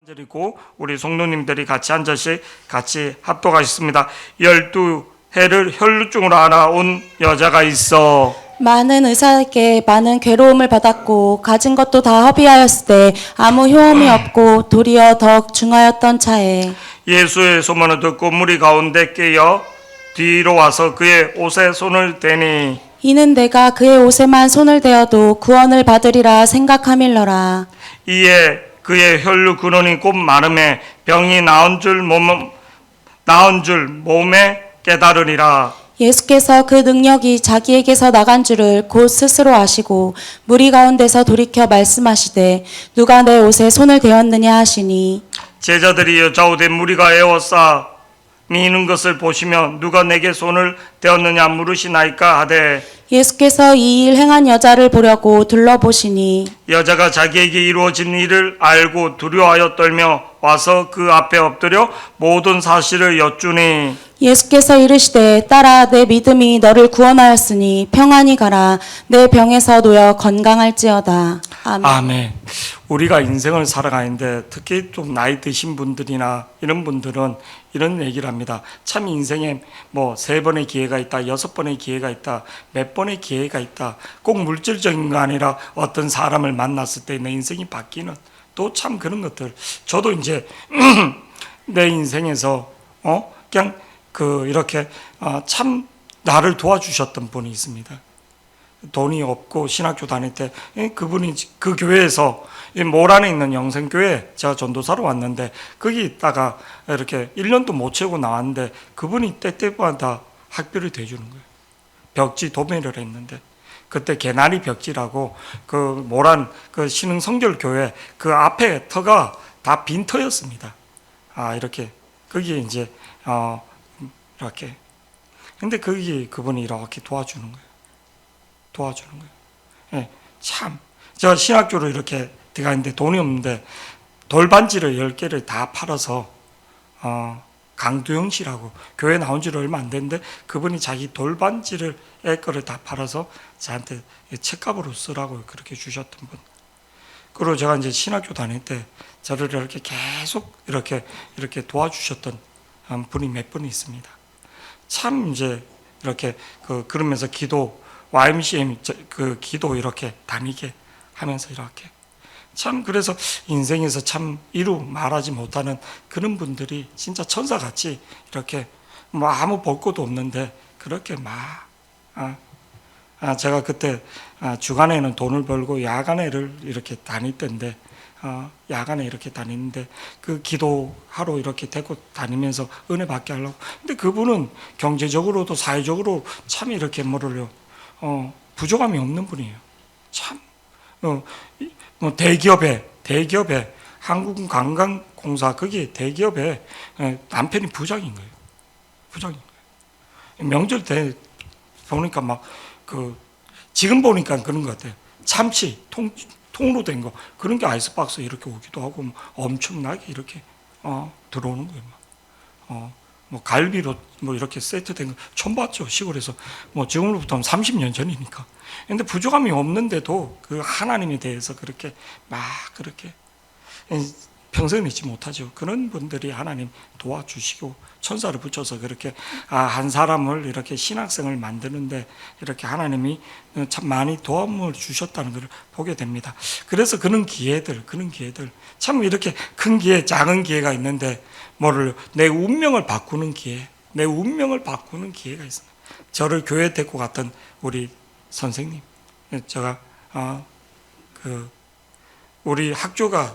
드리고 우리 성도님들이 같이 한 절씩 같이 합독하셨습니다. 12해를 혈루증으로 알아온 여자가 있어. 많은 의사에게 많은 괴로움을 받았고 가진 것도 다 허비하였을 때 아무 효험이 없고 도리어 더욱 중하였던 차에 예수의 소문을 듣고 무리 가운데 깨어 뒤로 와서 그의 옷에 손을 대니 이는 내가 그의 옷에만 손을 대어도 구원을 받으리라 생각함일러라. 이에 그의 혈루 근원이 곧 마름에 병이 나은 줄 몸에 깨달으리라. 예수께서 그 능력이 자기에게서 나간 줄을 곧 스스로 아시고 무리 가운데서 돌이켜 말씀하시되 누가 내 옷에 손을 대었느냐 하시니 제자들이 여짜오되 무리가 에워싸 미는 것을 보시며 누가 내게 손을 대었느냐 물으시나이까 하되 예수께서 이 일 행한 여자를 보려고 둘러보시니 여자가 자기에게 이루어진 일을 알고 두려워하여 떨며 와서 그 앞에 엎드려 모든 사실을 여쭈니 예수께서 이르시되 딸아 내 믿음이 너를 구원하였으니 평안히 가라 내 병에서 놓여 건강할지어다. 아멘. 아멘. 우리가 인생을 살아가는데 특히 좀 나이 드신 분들이나 이런 분들은 이런 얘기를 합니다. 참 인생에 뭐 3번의 기회가 있다, 6번의 기회가 있다, 몇 번의 기회가 있다. 꼭 물질적인 거 아니라 어떤 사람을 만났을 때 내 인생이 바뀌는 또 참 그런 것들. 저도 이제 내 인생에서 그냥 이렇게 참 나를 도와주셨던 분이 있습니다. 돈이 없고 신학교 다닐 때 그분이 그 교회에서 모란에 있는 영생교회 제가 전도사로 왔는데 거기 있다가 이렇게 1년도 못 채우고 나왔는데 그분이 때때마다 학비를 대주는 거예요. 벽지 도매를 했는데 그때 개나리 벽지라고 그 모란 그 신흥 성결교회 그 앞에 터가 다 빈 터였습니다. 이렇게 거기에 이제 이렇게 근데 거기 그분이 이렇게 도와주는 거예요. 예, 참 제가 신학교로 이렇게 들어가는데 돈이 없는데 돌반지를 10개를 다 팔아서 강두영 씨라고 교회 나온 지 얼마 안 됐는데 그분이 자기 돌반지를 거를 다 팔아서 저한테 책값으로 쓰라고 그렇게 주셨던 분. 그리고 제가 이제 신학교 다닐 때 저를 이렇게 계속 이렇게 도와주셨던 분이 몇 분 있습니다. 참 이제 이렇게 그러면서 기도 YMCM 그 기도 이렇게 다니게 하면서 이렇게 참 그래서 인생에서 참 이루 말하지 못하는 그런 분들이 진짜 천사같이 이렇게 뭐 아무 볼 것도 없는데 그렇게 제가 그때 주간에는 돈을 벌고 야간에를 이렇게 다닐 때인데 야간에 이렇게 다니는데 그 기도하러 이렇게 데리고 다니면서 은혜 받게 하려고 근데 그분은 경제적으로도 사회적으로 참 이렇게 뭐를요 부족함이 없는 분이에요. 참, 뭐 대기업에 한국관광공사 거기 대기업에 남편이 부장인 거예요. 명절 때 보니까 지금 보니까 그런 것 같아요. 참치 통으로 된 거 그런 게 아이스박스 이렇게 오기도 하고 엄청나게 이렇게 들어오는 거예요. 뭐 갈비로 뭐 이렇게 세트된 거 처음 봤죠. 시골에서 뭐 지금으로부터 한 30년 전이니까. 근데 부족함이 없는데도 그 하나님에 대해서 그렇게 그렇게 평생 잊지 못하죠. 그런 분들이 하나님 도와주시고 천사를 붙여서 그렇게 한 사람을 이렇게 신학생을 만드는데 이렇게 하나님이 참 많이 도움을 주셨다는 것을 보게 됩니다. 그래서 그런 기회들 참 이렇게 큰 기회, 작은 기회가 있는데 내 운명을 바꾸는 기회가 있습니다. 저를 교회에 데리고 갔던 우리 선생님, 제가 우리 학교가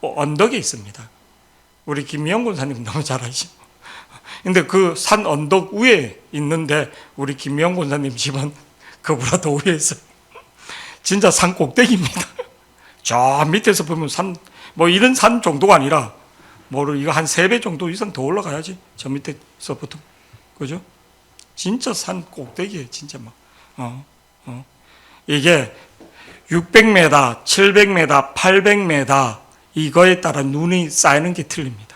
언덕에 있습니다. 우리 김미영 권사님 너무 잘 아시죠? 근데 그 산 언덕 위에 있는데 우리 김미영 권사님 집은 그보다 더 위에 있어요. 진짜 산 꼭대기입니다. 저 밑에서 보면 뭐 이런 산 정도가 아니라 이거 한 3배 정도 이상 더 올라가야지. 저 밑에서부터. 그죠? 진짜 산 꼭대기에 진짜 이게 600m, 700m, 800m 이거에 따라 눈이 쌓이는 게 틀립니다.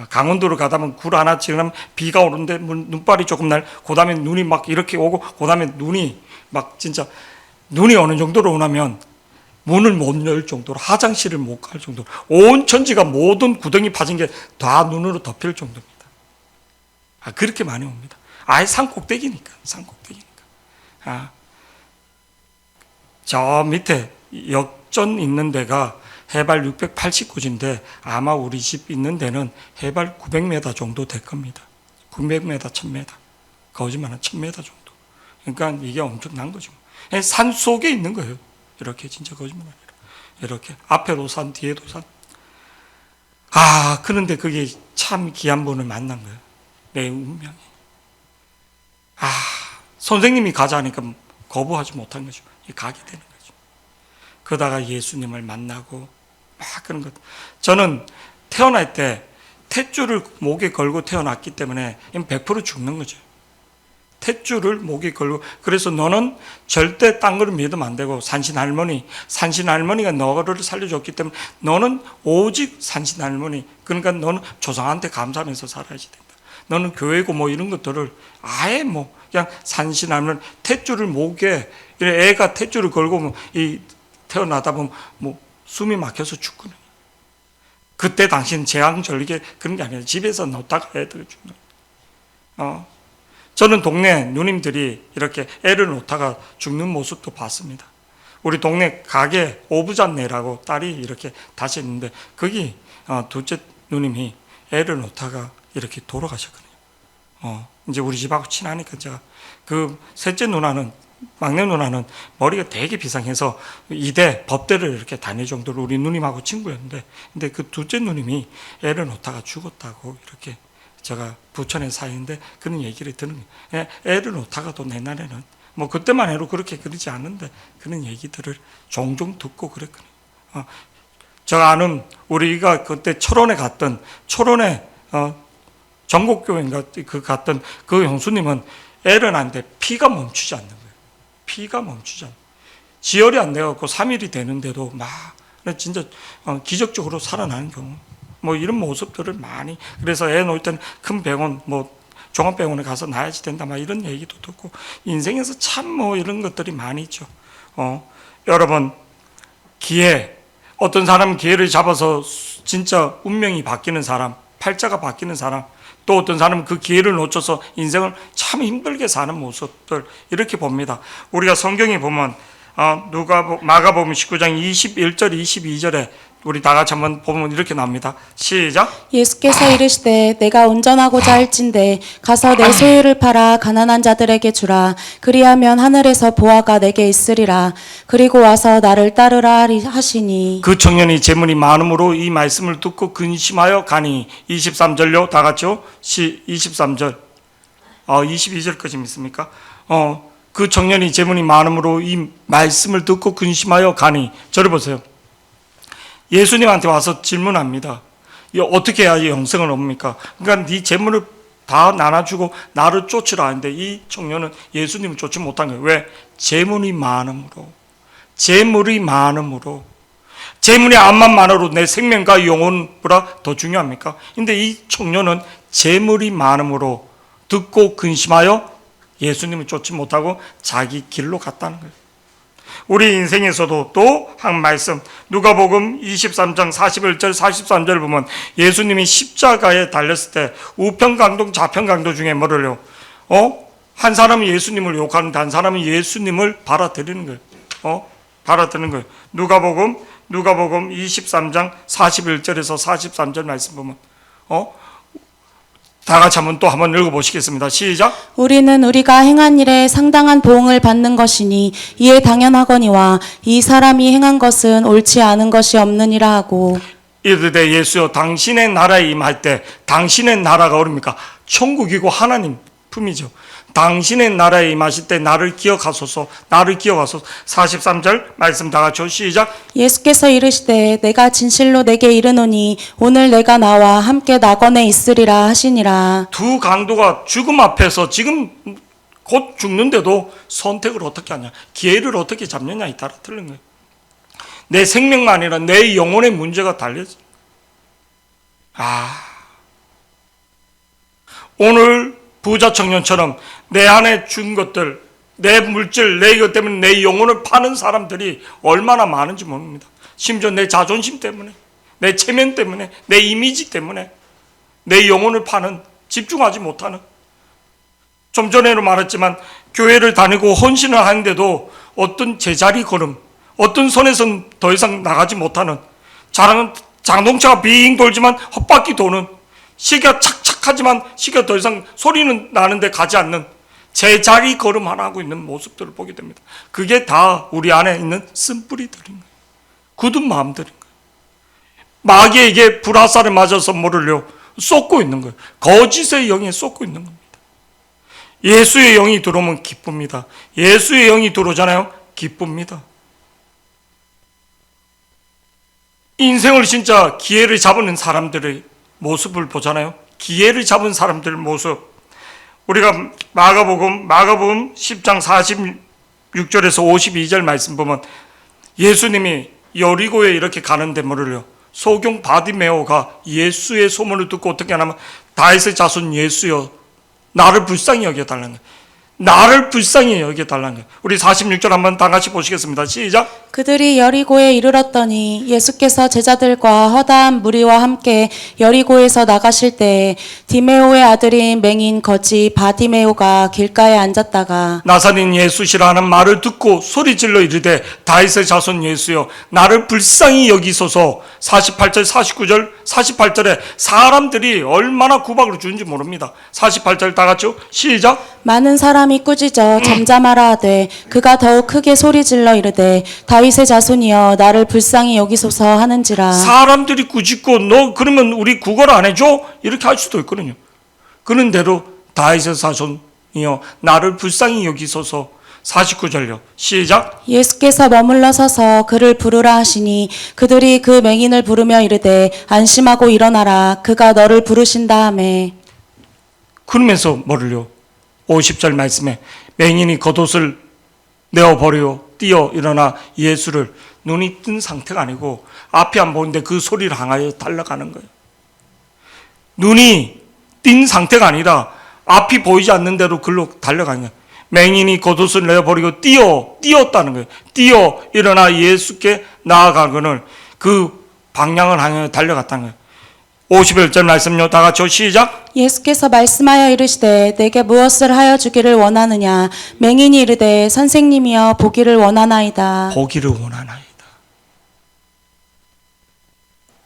강원도로 가다 보면 굴 하나 지나면 비가 오는데 눈발이 조금 그 다음에 눈이 이렇게 오고 그 다음에 눈이 진짜 눈이 어느 정도로 오냐면 문을 못 열 정도로, 화장실을 못 갈 정도로, 온 천지가 모든 구덩이 파진 게 다 눈으로 덮일 정도입니다. 그렇게 많이 옵니다. 아예 산 꼭대기니까. 저 밑에 역전 있는 데가 해발 689인데 아마 우리 집 있는 데는 해발 900m 정도 될 겁니다. 900m, 1000m. 거짓말은 1000m 정도. 그러니까 이게 엄청난 거죠. 산 속에 있는 거예요. 이렇게 진짜 거짓말 아니라. 이렇게 앞에도 산, 뒤에도 산. 그런데 그게 참 귀한 분을 만난 거예요. 내 운명이. 선생님이 가자니까 거부하지 못한 거죠. 가게 되는 거죠. 그러다가 예수님을 만나고 막 그런 것. 저는 태어날 때 탯줄을 목에 걸고 태어났기 때문에 100% 죽는 거죠. 탯줄을 목에 걸고. 그래서 너는 절대 딴 거를 믿으면 안 되고 산신할머니가 너를 살려줬기 때문에 너는 오직 산신할머니, 그러니까 너는 조상한테 감사하면서 살아야지 된다. 너는 교회고 뭐 이런 것들을 아예 뭐 그냥 산신할머니, 탯줄을 목에, 애가 탯줄을 걸고 태어나다 보면 숨이 막혀서 죽거든요. 그때 당신 재앙절개 그런 게 아니라 집에서 놓다가 애들 죽는. 저는 동네 누님들이 이렇게 애를 놓다가 죽는 모습도 봤습니다. 우리 동네 가게 오부잣내라고 딸이 이렇게 다시 있는데 거기 둘째 누님이 애를 놓다가 이렇게 돌아가셨거든요. 이제 우리 집하고 친하니까 제가 그 셋째 누나는, 막내 누나는 머리가 되게 비상해서 이대 법대를 이렇게 다닐 정도로 우리 누님하고 친구였는데, 근데 그 둘째 누님이 애를 놓다가 죽었다고 이렇게 제가 부천에 사는데 그런 얘기를 듣는 거예요. 애를 놓다가도 내 날에는 뭐 그때만 해도 그렇게 그러지 않는데 그런 얘기들을 종종 듣고 그랬거든요. 제가 아는 우리가 그때 철원에 전국교회인가 갔던 그 형수님은 애를 낳는데 피가 멈추지 않는 거예요. 피가 멈추지 않는. 지혈이 안 돼갖고 3일이 되는데도 막 진짜 기적적으로 살아나는 경우. 뭐 이런 모습들을 많이. 그래서 애 놓을 때는 큰 병원, 종합병원에 가서 낳아야지 된다, 막 이런 얘기도 듣고. 인생에서 참 이런 것들이 많이 있죠. 여러분, 기회. 어떤 사람은 기회를 잡아서 진짜 운명이 바뀌는 사람, 팔자가 바뀌는 사람, 또 어떤 사람은 그 기회를 놓쳐서 인생을 참 힘들게 사는 모습들, 이렇게 봅니다. 우리가 성경에 보면 마가복음 19장 21절 22절에 우리 다 같이 한번 보면 이렇게 나옵니다. 시작. 예수께서 이르시되 내가 운전하고자 할진대 가서 내 소유를 팔아 가난한 자들에게 주라. 그리하면 하늘에서 보화가 내게 있으리라. 그리고 와서 나를 따르라 하시니. 그 청년이 재물이 많음으로 이 말씀을 듣고 근심하여 가니. 23절요. 다 같이요. 23절. 22절까지 믿습니까? 그 청년이 재물이 많음으로 이 말씀을 듣고 근심하여 가니. 저를 보세요. 예수님한테 와서 질문합니다. 어떻게 해야 영생을 얻습니까? 그러니까 네 재물을 다 나눠주고 나를 쫓으라 하는데 이 청년은 예수님을 쫓지 못한 거예요. 왜? 재물이 많음으로. 재물이 암만 많아도 내 생명과 영혼보다 더 중요합니까? 근데 이 청년은 재물이 많음으로 듣고 근심하여 예수님을 쫓지 못하고 자기 길로 갔다는 거예요. 우리 인생에서도 또 한 말씀, 누가복음 23장 41절 43절 보면 예수님이 십자가에 달렸을 때 우편강도 좌편강도 중에 뭐를요? 한 사람은 예수님을 욕하는데 한 사람은 예수님을 받아들이는 거예요. 받아들이는 거예요. 누가복음 23장 41절에서 43절 말씀 보면 다 같이 또 한번 읽어보시겠습니다. 시작. 우리는 우리가 행한 일에 상당한 보응을 받는 것이니 이에 당연하거니와 이 사람이 행한 것은 옳지 않은 것이 없느니라 하고. 이르되 예수여 당신의 나라에 임할 때, 당신의 나라가 어딥니까? 천국이고 하나님 품이죠. 당신의 나라에 임하실 때 나를 기억하소서. 43절 말씀 다 같이 시작. 예수께서 이르시되 내가 진실로 내게 이르노니 오늘 내가 나와 함께 낙원에 있으리라 하시니라. 두 강도가 죽음 앞에서 지금 곧 죽는데도 선택을 어떻게 하냐, 기회를 어떻게 잡느냐에 따라 틀린 거예요. 내 생명만 아니라 내 영혼의 문제가 달려져. 오늘 부자 청년처럼 내 안에 준 것들, 내 물질, 내 이것 때문에 내 영혼을 파는 사람들이 얼마나 많은지 모릅니다. 심지어 내 자존심 때문에, 내 체면 때문에, 내 이미지 때문에 내 영혼을 파는, 집중하지 못하는. 좀 전에도 말했지만 교회를 다니고 헌신을 하는데도 어떤 제자리 걸음, 어떤 선에선 더 이상 나가지 못하는, 자동차가 빙 돌지만 헛바퀴 도는, 시계가 착착하지만 시계가 더 이상 소리는 나는데 가지 않는 제자리 걸음 하나 하고 있는 모습들을 보게 됩니다. 그게 다 우리 안에 있는 쓴뿌리들인 거예요. 굳은 마음들인 거예요. 마귀에게 불화살을 맞아서 뭐를요? 쏟고 있는 거예요. 거짓의 영에 쏟고 있는 겁니다. 예수의 영이 들어오면 기쁩니다. 예수의 영이 들어오잖아요. 기쁩니다. 인생을 진짜 기회를 잡은 사람들의 모습을 보잖아요. 기회를 잡은 사람들의 모습. 우리가 마가복음 10장 46절에서 52절 말씀 보면 예수님이 여리고에 이렇게 가는데 뭐를요? 소경 바디메오가 예수의 소문을 듣고 어떻게 하냐면 다윗의 자손 예수여 나를 불쌍히 여겨달라는 거예요. 나를 불쌍히 여겨달라는 거예요. 우리 46절 한번 다 같이 보시겠습니다. 시작. 그들이 여리고에 이르렀더니 예수께서 제자들과 허다한 무리와 함께 여리고에서 나가실 때에 디메오의 아들인 맹인 거지 바디메오가 길가에 앉았다가 나사렛 예수시라 하는 말을 듣고 소리질러 이르되 다윗의 자손 예수여 나를 불쌍히 여기소서. 48절 49절 48절에 사람들이 얼마나 구박을 주는지 모릅니다. 48절 다 같이요. 시작. 많은 사람이 꾸짖어 잠잠하라 하되 그가 더욱 크게 소리질러 이르되 다윗의 자손이여 나를 불쌍히 여기소서 하는지라. 사람들이 꾸짖고 너 그러면 우리 구걸 안 해줘? 이렇게 할 수도 있거든요. 그런 대로 다윗의 자손이여 나를 불쌍히 여기소서. 49절요. 시작. 예수께서 머물러 서서 그를 부르라 하시니 그들이 그 맹인을 부르며 이르되 안심하고 일어나라 그가 너를 부르신다 하매. 그러면서 뭐를요? 50절 말씀에 맹인이 겉옷을 내어버려 뛰어 일어나 예수를 눈이 뜬 상태가 아니고 앞이 안 보이는데 그 소리를 향하여 달려가는 거예요. 눈이 띈 상태가 아니라 앞이 보이지 않는 대로 글로 달려가는 거예요. 맹인이 겉옷을 내어버리고 뛰었다는 거예요. 뛰어 일어나 예수께 나아가거늘 그 방향을 향해 달려갔다는 거예요. 51절 말씀요. 다 같이 시작. 예수께서 말씀하여 이르시되 내게 무엇을 하여 주기를 원하느냐. 맹인이 이르되 선생님이여 보기를 원하나이다. 보기를 원하나이다.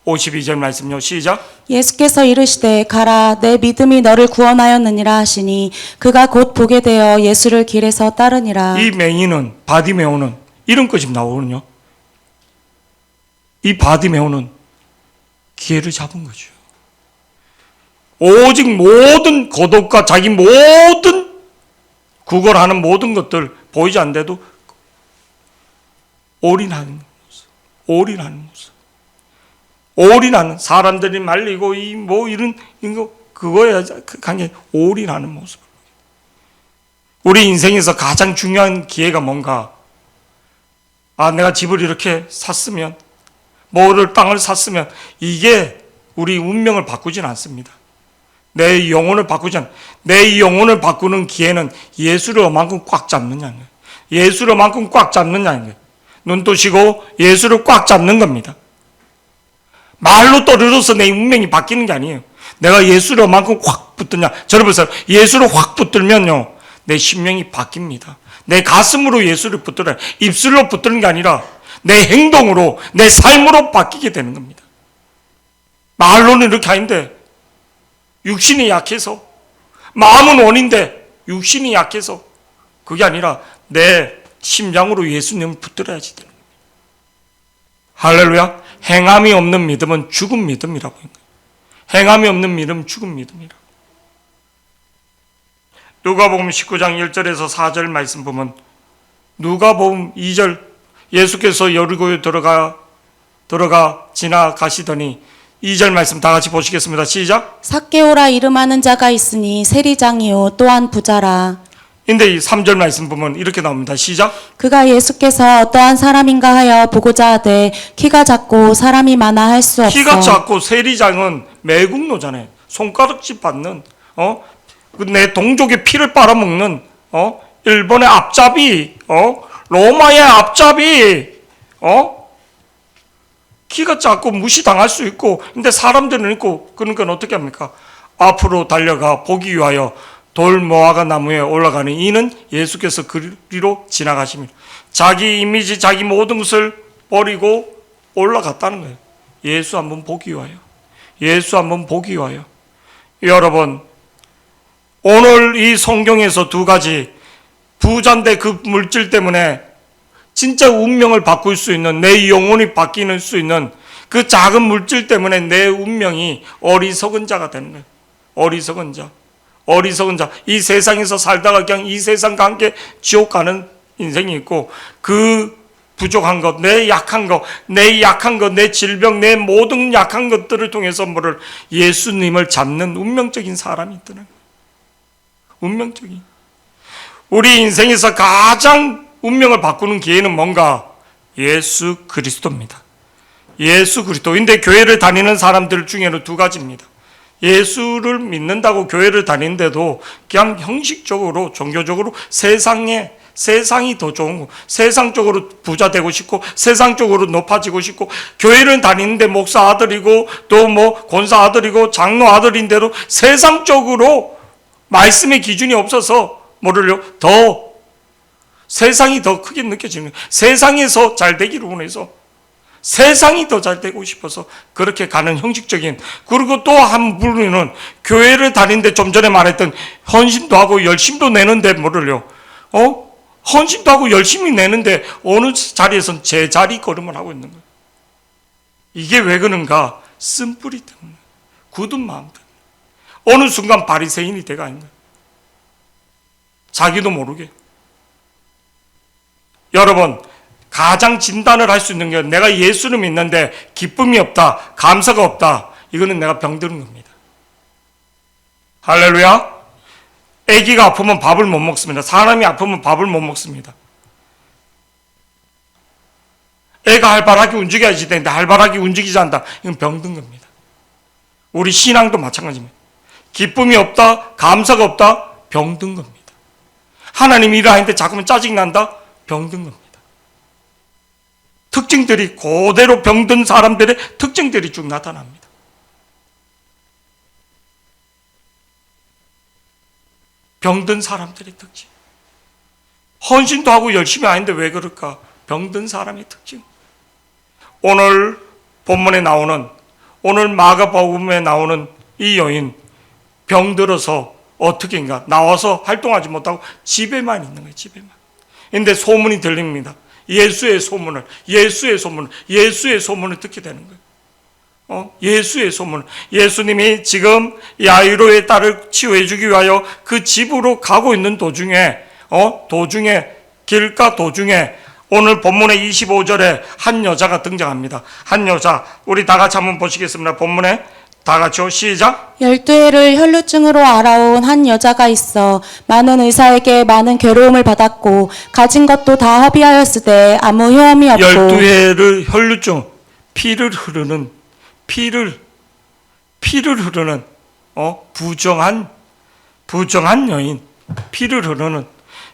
52절 말씀요. 시작. 예수께서 이르시되 가라 내 믿음이 너를 구원하였느니라 하시니 그가 곧 보게 되어 예수를 길에서 따르니라. 이 맹인은 바디메오는 이름까지 나오거든요. 이 바디메오는 기회를 잡은 거죠. 오직 모든 고독과 자기 모든 구걸하는 모든 것들 보이지 않는데도 올인하는 모습, 올인하는 모습, 올인하는 사람들이 말리고 이 뭐 이런 이거 그거야 강에 올인하는 모습. 우리 인생에서 가장 중요한 기회가 뭔가? 아, 내가 집을 이렇게 샀으면, 뭐를 땅을 샀으면 이게 우리 운명을 바꾸진 않습니다. 내 영혼을 바꾸지 않아요. 내 영혼을 바꾸는 기회는 예수를 얼만큼 꽉 잡느냐는 거예요. 예수를 얼만큼 꽉 잡느냐는 거예요. 눈 뜨시고 예수를 꽉 잡는 겁니다. 말로 떠들어서 내 운명이 바뀌는 게 아니에요. 내가 예수를 얼만큼 확 붙드냐. 저를 보세요. 예수를 확 붙들면요 내 심령이 바뀝니다. 내 가슴으로 예수를 붙들어요. 입술로 붙드는 게 아니라 내 행동으로, 내 삶으로 바뀌게 되는 겁니다. 말로는 이렇게 아닌데 육신이 약해서, 마음은 원인데 육신이 약해서 그게 아니라 내 심장으로 예수님을 붙들어야지 되는 겁니다. 할렐루야. 행함이 없는 믿음은 죽은 믿음이라고 합니다. 행함이 없는 믿음은 죽은 믿음이라고. 누가복음 19장 1절에서 4절 말씀 보면 누가복음 2절 예수께서 여리고에 들어가 지나가시더니 2절 말씀 다 같이 보시겠습니다. 시작. 삭개오라 이름하는 자가 있으니 세리장이요 또한 부자라. 근데 이 3절 말씀 보면 이렇게 나옵니다. 시작. 그가 예수께서 어떠한 사람인가 하여 보고자 하되 키가 작고 사람이 많아 할 수 없어. 키가 작고 세리장은 매국노잖아요. 손가락질 받는 내 동족의 피를 빨아먹는 일본의 앞잡이, 로마의 앞잡이, 키가 작고 무시당할 수 있고, 근데 사람들은 있고, 그러니까 어떻게 합니까? 앞으로 달려가 보기 위하여 돌 모아가 나무에 올라가는 이는 예수께서 그리로 지나가십니다. 자기 이미지, 자기 모든 것을 버리고 올라갔다는 거예요. 예수 한번 보기 위하여. 예수 한번 보기 위하여. 여러분, 오늘 이 성경에서 두 가지, 부자인데 그 물질 때문에 진짜 운명을 바꿀 수 있는, 내 영혼이 바뀌는 수 있는 그 작은 물질 때문에 내 운명이 어리석은 자가 되는 거예요. 어리석은 자. 어리석은 자. 이 세상에서 살다가 그냥 이 세상과 함께 지옥 가는 인생이 있고, 그 부족한 것, 내 약한 것, 내 질병, 내 모든 약한 것들을 통해서 뭐를 예수님을 잡는 운명적인 사람이 있더라고요. 운명적인. 우리 인생에서 가장 운명을 바꾸는 기회는 뭔가? 예수 그리스도입니다. 예수 그리스도인데 교회를 다니는 사람들 중에는 두 가지입니다. 예수를 믿는다고 교회를 다니는데도 그냥 형식적으로 종교적으로 세상이 더 좋은 거, 세상적으로 부자 되고 싶고 세상적으로 높아지고 싶고, 교회를 다니는데 목사 아들이고 또 뭐 권사 아들이고 장로 아들인데도 세상적으로 말씀의 기준이 없어서 뭐를요? 더 세상이 더 크게 느껴지는 거예요. 세상에서 잘 되기를 원해서 세상이 더 잘 되고 싶어서 그렇게 가는 형식적인. 그리고 또 한 부류는 교회를 다니는데 좀 전에 말했던 헌신도 하고 열심도 내는데 뭐를요? 헌신도 하고 열심히 내는데 어느 자리에선 제자리 걸음을 하고 있는 거예요. 이게 왜 그런가? 쓴뿌리 때문에, 굳은 마음 때문에. 어느 순간 바리새인이 돼가 있는 거예요. 자기도 모르게. 여러분, 가장 진단을 할 수 있는 게 내가 예수를 믿는데 기쁨이 없다, 감사가 없다, 이거는 내가 병드는 겁니다. 할렐루야. 아기가 아프면 밥을 못 먹습니다. 사람이 아프면 밥을 못 먹습니다. 애가 활발하게 움직여야지 되는데 활발하게 움직이지 않는다. 이건 병든 겁니다. 우리 신앙도 마찬가지입니다. 기쁨이 없다, 감사가 없다, 병든 겁니다. 하나님 일하는데 자꾸만 짜증난다, 병든 겁니다. 특징들이 그대로 병든 사람들의 특징들이 쭉 나타납니다. 병든 사람들의 특징. 헌신도 하고 열심히 하는데 왜 그럴까? 병든 사람의 특징. 오늘 본문에 나오는, 오늘 마가복음에 나오는 이 여인, 병들어서 어떻게인가 나와서 활동하지 못하고 집에만 있는 거예요. 집에만. 근데 소문이 들립니다. 예수의 소문을 듣게 되는 거예요. 예수의 소문. 예수님이 지금 야이로의 딸을 치유해 주기 위하여 그 집으로 가고 있는 도중에, 길가 도중에 오늘 본문의 25절에 한 여자가 등장합니다. 한 여자. 우리 다 같이 한번 보시겠습니다. 본문에 다 같이요. 시작. 12해를 혈루증으로 알아온 한 여자가 있어 많은 의사에게 많은 괴로움을 받았고 가진 것도 다 허비하였으되 아무 효험이 없고. 12해를 혈루증, 피를 흐르는 부정한 여인, 피를 흐르는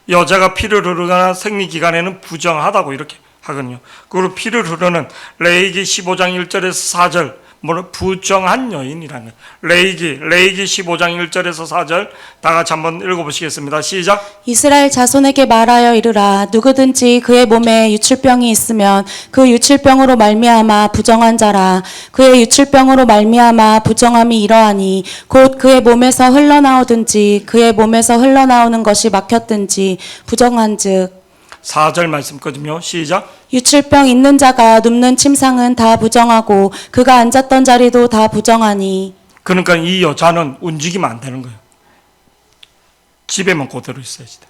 여자가 피를 흐르거나 생리 기간에는 부정하다고 이렇게 하거든요. 그리고 피를 흐르는 레위기 15장 1절에서 4절, 부정한 여인이라는 레위기 15장 1절에서 4절 다 같이 한번 읽어보시겠습니다. 시작. 이스라엘 자손에게 말하여 이르라. 누구든지 그의 몸에 유출병이 있으면 그 유출병으로 말미암아 부정한 자라. 그의 유출병으로 말미암아 부정함이 이러하니 곧 그의 몸에서 흘러나오든지 그의 몸에서 흘러나오는 것이 막혔든지 부정한즉. 4절 말씀거든요. 시작. 유출병 있는 자가 눕는 침상은 다 부정하고 그가 앉았던 자리도 다 부정하니. 그러니까 이 여자는 움직이면 안 되는 거예요. 집에만 그대로 있어야지 돼.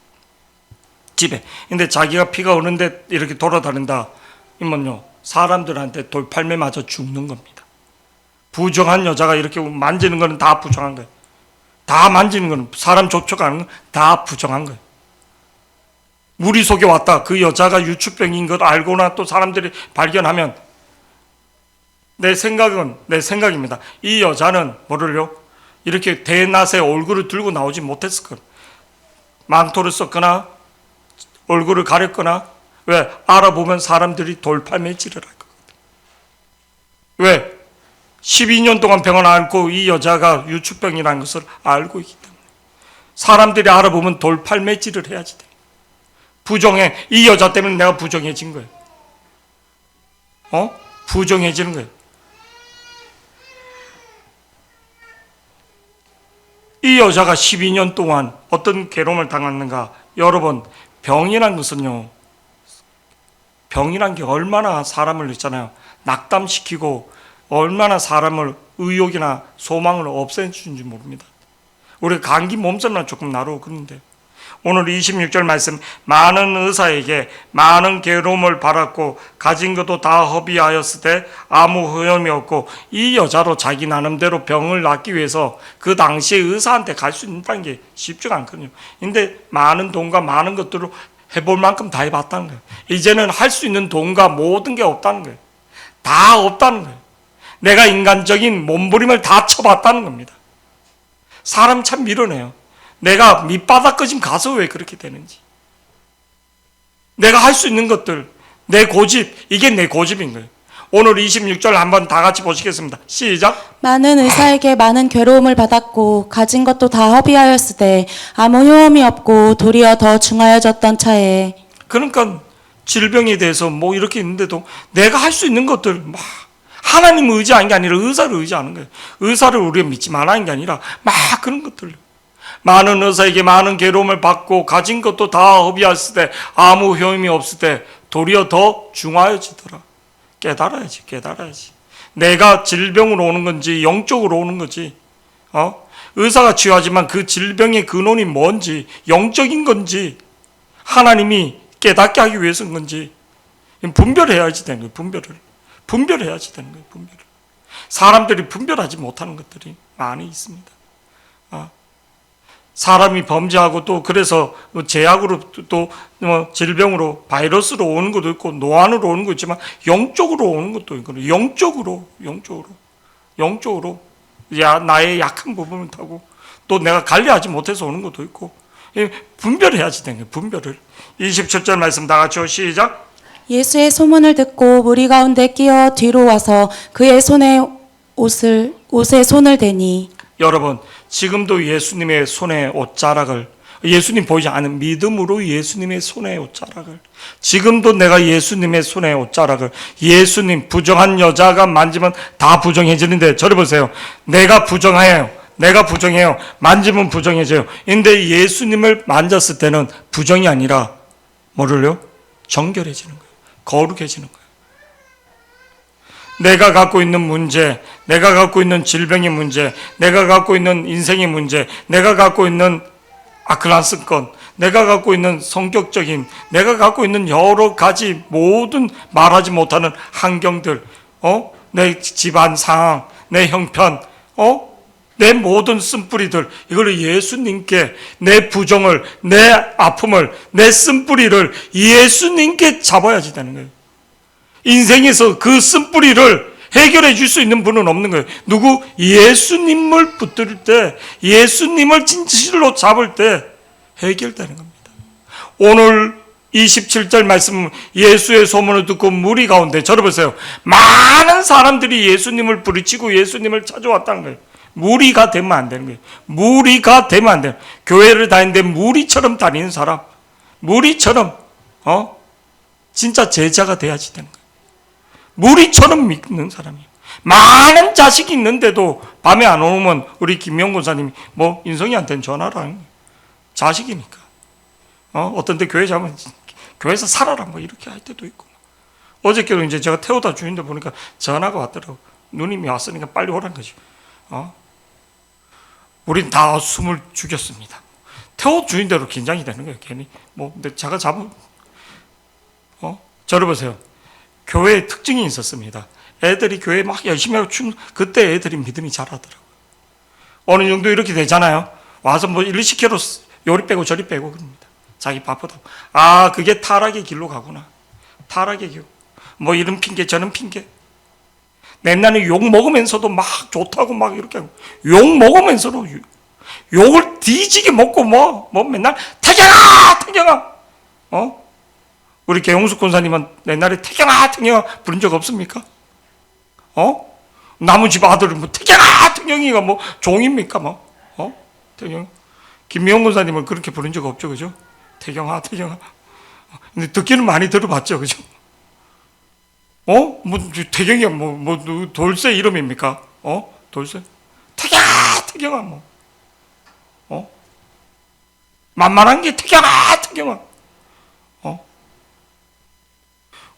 집에. 근데 자기가 피가 오는데 이렇게 돌아다닌다. 이면요, 사람들한테 돌팔매 맞아 죽는 겁니다. 부정한 여자가 이렇게 만지는 거는 다 부정한 거예요. 다 만지는 거는, 사람 접촉하는 건 다 부정한 거예요. 무리 속에 왔다. 그 여자가 유추병인 걸 알거나 또 사람들이 발견하면, 내 생각입니다. 이 여자는 뭐를요? 이렇게 대낮에 얼굴을 들고 나오지 못했을 거예요. 망토를 썼거나 얼굴을 가렸거나 왜 알아보면 사람들이 돌팔매질을 할 거거든. 왜? 12년 동안 병을 앓고 이 여자가 유추병이라는 것을 알고 있기 때문에 사람들이 알아보면 돌팔매질을 해야지 돼. 부정해. 이 여자 때문에 내가 부정해진 거예요. 부정해지는 거예요. 이 여자가 12년 동안 어떤 괴로움을 당했는가? 여러분, 병이란 것은요, 병이란 게 얼마나 사람을 있잖아요. 낙담시키고 얼마나 사람을 의욕이나 소망을 없애주는지 모릅니다. 우리 감기 몸살만 조금 나르고 그러는데 오늘 26절 말씀, 많은 의사에게 많은 괴로움을 받았고 가진 것도 다 허비하였을 때 아무 허염이 없고, 이 여자로 자기 나름대로 병을 낫기 위해서 그 당시에 의사한테 갈 수 있다는 게 쉽지가 않거든요. 근데 많은 돈과 많은 것들을 해볼 만큼 다 해봤다는 거예요. 이제는 할 수 있는 돈과 모든 게 없다는 거예요. 다 없다는 거예요. 내가 인간적인 몸부림을 다 쳐봤다는 겁니다. 사람 참 미련해요. 내가 밑바닥까지 가서 왜 그렇게 되는지. 내가 할 수 있는 것들, 내 고집, 이게 내 고집인 거예요. 오늘 26절 한번 다 같이 보시겠습니다. 시작. 많은 의사에게 많은 괴로움을 받았고 가진 것도 다 허비하였을 때 아무 효험이 없고 도리어 더 중하여졌던 차에. 그러니까 질병에 대해서 뭐 이렇게 있는데도 내가 할 수 있는 것들 막 하나님을 의지하는 게 아니라 의사를 의지하는 거예요. 의사를 우리가 믿지 말라는 게 아니라 막 그런 것들. 많은 의사에게 많은 괴로움을 받고 가진 것도 다 허비했을 때 아무 효험이 없을 때 도리어 더 중하여지더라. 깨달아야지. 내가 질병으로 오는 건지 영적으로 오는 거지. 의사가 치유하지만 그 질병의 근원이 뭔지, 영적인 건지 하나님이 깨닫게 하기 위해서인 건지 분별해야지 되는 거예요. 분별해야지 되는 거예요. 사람들이 분별하지 못하는 것들이 많이 있습니다. 사람이 범죄하고 또 그래서 제약으로 또 질병으로 바이러스로 오는 것도 있고 노안으로 오는 것도 있지만 영적으로 오는 것도 있거든요. 영적으로 나의 약한 부분을 타고 또 내가 관리하지 못해서 오는 것도 있고 분별해야지 되는 거예요. 분별을. 27절 말씀 다 같이 시작. 예수의 소문을 듣고 무리 가운데 끼어 뒤로 와서 그의 옷에 손을 대니. 여러분, 지금도 예수님의 손에 옷자락을, 예수님 보이지 않은 믿음으로 예수님의 손에 옷자락을, 지금도 내가 예수님의 손에 옷자락을, 예수님 부정한 여자가 만지면 다 부정해지는데 저를 보세요. 내가 부정해요. 만지면 부정해져요. 근데 예수님을 만졌을 때는 부정이 아니라 뭐를요? 정결해지는 거예요. 거룩해지는 거예요. 내가 갖고 있는 문제, 내가 갖고 있는 질병의 문제, 내가 갖고 있는 인생의 문제, 내가 갖고 있는 악한 습관, 내가 갖고 있는 성격적인, 내가 갖고 있는 여러 가지 모든 말하지 못하는 환경들, 내 집안 상황, 내 형편, 내 모든 쓴뿌리들, 이걸 예수님께 내 부정을, 내 아픔을, 내 쓴뿌리를 예수님께 잡아야지 되는 거예요. 인생에서 그 쓴뿌리를 해결해 줄 수 있는 분은 없는 거예요. 누구? 예수님을 붙들 때, 예수님을 진실로 잡을 때 해결되는 겁니다. 오늘 27절 말씀, 예수의 소문을 듣고 무리 가운데, 저를 보세요. 많은 사람들이 예수님을 부르치고 예수님을 찾아왔다는 거예요. 무리가 되면 안 되는 거예요. 무리가 되면 안 돼요. 교회를 다니는데 무리처럼 다니는 사람, 무리처럼 진짜 제자가 돼야지 되는 거예요. 무리처럼 믿는 사람이에요. 많은 자식이 있는데도 밤에 안 오면 우리 김명 권사님이 뭐 인성이한테는 전화를 하는 거예요. 자식이니까. 어떤 데 교회 자면 교회에서 살아라 뭐 이렇게 할 때도 있고. 어저께도 이제 제가 태우다 주인데 보니까 전화가 왔더라고. 누님이 왔으니까 빨리 오라는 거죠. 우린 다 숨을 죽였습니다. 태워 주인 대로 긴장이 되는 거예요. 괜히 근데 제가 잡은 저를 보세요. 교회에 특징이 있었습니다. 애들이 교회 막 열심히 하고 그때 애들이 믿음이 자라더라고요. 어느 정도 이렇게 되잖아요. 와서 뭐 1, 2kg 요리 빼고 저리 빼고 그럽니다. 자기 바쁘다고. 그게 타락의 길로 가구나. 타락의 길. 뭐 이런 핑계 저런 핑계. 맨날 욕 먹으면서도 막 좋다고 막 이렇게 하고, 욕 먹으면서도 욕을 뒤지게 먹고 뭐 맨날 태경아 우리 개용숙 권사님은 옛날에 태경아 부른 적 없습니까? 남의 집 아들은 뭐 태경이가 뭐 종입니까? 태경. 김미영 권사님은 그렇게 부른 적 없죠, 그죠? 태경아. 근데 듣기는 많이 들어봤죠, 그죠? 뭐 태경이가 뭐 돌쇠 이름입니까? 돌쇠. 태경아 뭐. 만만한 게 태경아.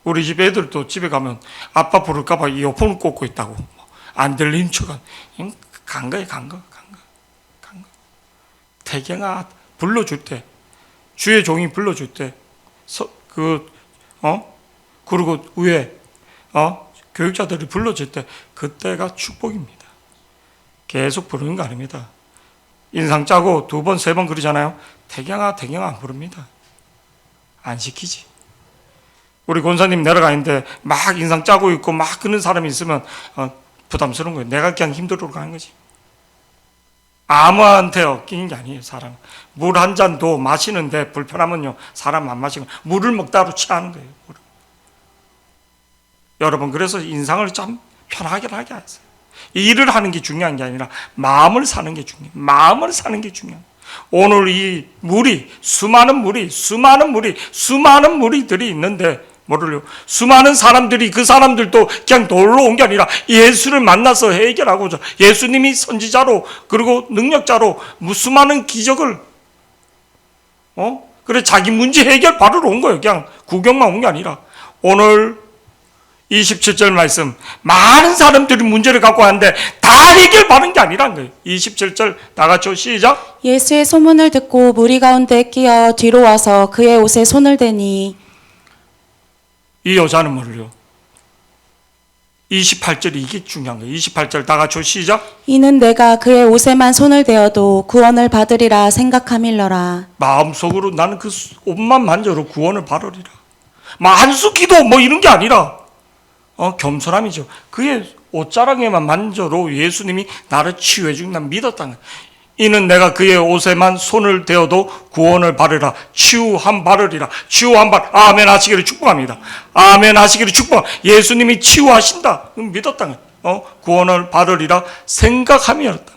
우리 집 애들도 집에 가면 아빠 부를까봐 이어폰을 꽂고 있다고. 안 들린 척은. 간 거. 태경아, 불러줄 때. 주의 종이 불러줄 때. 그리고 위에, 교육자들이 불러줄 때. 그때가 축복입니다. 계속 부르는 거 아닙니다. 인상 짜고 2번, 3번 그러잖아요. 태경아 안 부릅니다. 안 시키지. 우리 권사님 내려가는데 막 인상 짜고 있고 막 그런 사람이 있으면 부담스러운 거예요. 내가 그냥 힘들어 가는 거지. 아무한테 엮이는 게 아니에요, 사람. 물 한 잔도 마시는데 불편하면요, 사람 안 마시고 물을 먹다로 취하는 거예요. 물을. 여러분, 그래서 인상을 참 편하게 하게 하세요. 일을 하는 게 중요한 게 아니라 마음을 사는 게 중요해요. 마음을 사는 게 중요해요. 오늘 이 물이, 수많은 무리들이 있는데, 뭐를요? 수많은 사람들이, 그 사람들도 그냥 놀러 온 게 아니라 예수를 만나서 해결하고자, 예수님이 선지자로, 그리고 능력자로 수많은 기적을, 그래, 자기 문제 해결 받으러 온 거예요. 그냥 구경만 온 게 아니라. 오늘 27절 말씀, 많은 사람들이 문제를 갖고 왔는데 다 해결받은 게 아니란 거예요. 27절 다 같이 시작. 예수의 소문을 듣고 무리 가운데 끼어 뒤로 와서 그의 옷에 손을 대니. 이 여자는 뭐를요? 28절이 이게 중요한 거예요. 28절 다 같이 시작. 이는 내가 그의 옷에만 손을 대어도 구원을 받으리라 생각함일러라. 마음속으로 나는 그 옷만 만져도 구원을 받으리라. 한수 기도 뭐 이런 게 아니라 겸손함이죠. 그의 옷자락에만 만져도 예수님이 나를 치유해 주긴다 믿었다는 거예요. 이는 내가 그의 옷에만 손을 대어도 구원을 받으라. 치유함 받으리라. 치유함 받. 아멘 하시기를 축복합니다. 아멘 하시기를 축복. 예수님이 치유하신다. 믿었다는 거예요. 구원을 받으리라 생각함이었다.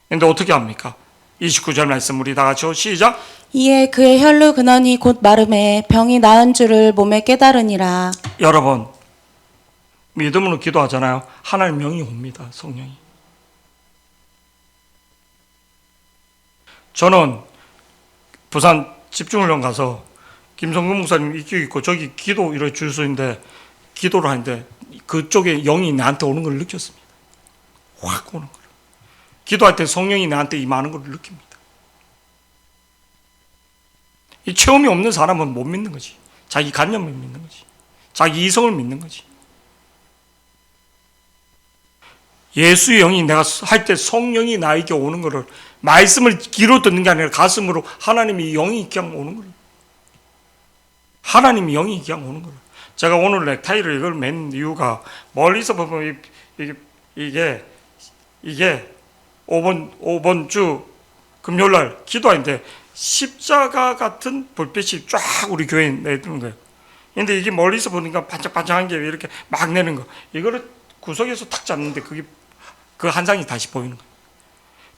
근데 어떻게 합니까? 29절 말씀 우리 다 같이 시작. 이에 그의 혈루 근원이 곧 마름에 병이 나은 줄을 몸에 깨달으니라. 여러분, 믿음으로 기도하잖아요. 하나님 명이 옵니다. 성령이. 저는 부산 집중훈련 가서 김성근 목사님 이끼 있고 저기 기도 이렇게 줄 수 있는데 기도를 하는데 그쪽에 영이 나한테 오는 걸 느꼈습니다. 확 오는 걸. 기도할 때 성령이 나한테 임하는 걸 느낍니다. 이 체험이 없는 사람은 못 믿는 거지. 자기 관념을 믿는 거지. 자기 이성을 믿는 거지. 예수의 영이 내가 할 때 성령이 나에게 오는 거를 말씀을 귀로 듣는 게 아니라 가슴으로 하나님의 영이 그냥 오는 거를. 하나님의 영이 그냥 오는 거를. 제가 오늘 넥타이를 이걸 맨 이유가 멀리서 보면 이게 5번 주 금요일날 기도하는데 십자가 같은 불빛이 쫙 우리 교회에 내두는 거예요. 근데 이게 멀리서 보니까 반짝반짝한 게 이렇게 막 내는 거. 이거를 구석에서 탁 잡는데 그게 그 한 장이 다시 보이는 거예요.